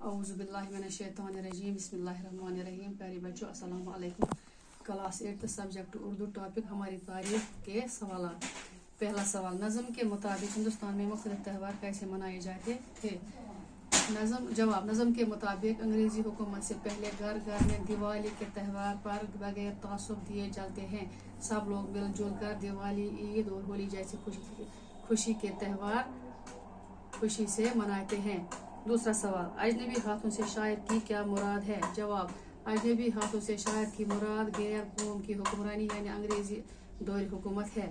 औज़ुबिल्लाहिमिनश्शैतानिर्रजीम बिस्मिल्लाहिर्रहमानिर्रहीम। प्यारे बच्चों अस्सलाम वालेकुम। क्लास 8 सब्जेक्ट उर्दू टॉपिक हमारी तारीख के सवाल। पहला सवाल, नज़म के मुताबिक हिंदुस्तान में मुख्तलिफ त्यौहार कैसे मनाए जाते थे? नज़म के मुताबिक अंग्रेज़ी हुकूमत से पहले घर घर में दिवाली के त्यौहार पर बगैर तासुब दिए जलते हैं। सब लोग मिलजुल कर दिवाली, ईद और होली जैसे खुशी के त्यौहार खुशी से मनाते हैं। दूसरा सवाल, अजनबी हाथों से शायर की क्या मुराद है? जवाब, अजनबी हाथों से शायर की मुराद गैर कौम की हुक्मरानी यानी अंग्रेजी दौर हुकूमत है।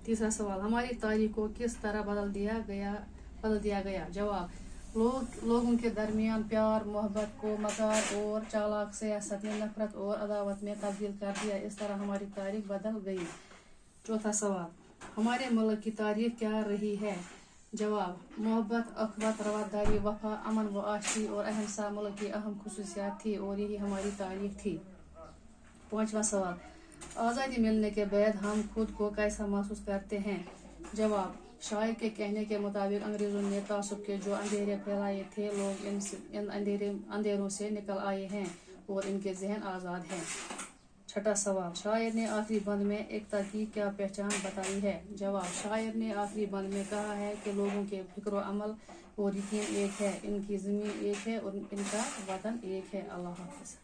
तीसरा सवाल, हमारी तारीख को किस तरह बदल दिया गया? जवाब, लोगों के दरमियान प्यार मोहब्बत को मकार और चालाक सियासत ने नफरत और अदावत में तब्दील कर दिया। इस तरह हमारी तारीख बदल गई। चौथा सवाल, हमारे मुल्क की तारीख क्या रही है? जवाब, मोहब्बत, अखवत, रवादारी, वफा, अमन व आशती और अहिंसा मुल्क की अहम खुसूसियात थी और यही हमारी तारीख थी। पांचवा सवाल, आज़ादी मिलने के बाद हम खुद को कैसा महसूस करते हैं? जवाब, शायर के कहने के मुताबिक अंग्रेजों ने तासुब के जो अंधेरे फैलाए थे, लोग इन अंधेरों से निकल आए हैं और इनके जहन आज़ाद हैं। छठा सवाल, शायर ने आखिरी बंद में एकता की क्या पहचान बताई है? जवाब, शायर ने आखिरी बंद में कहा है कि लोगों के फिक्र अमल और यकीन एक है, इनकी ज़मीन एक है और इनका वतन एक है। अल्लाह हाफ़िज़।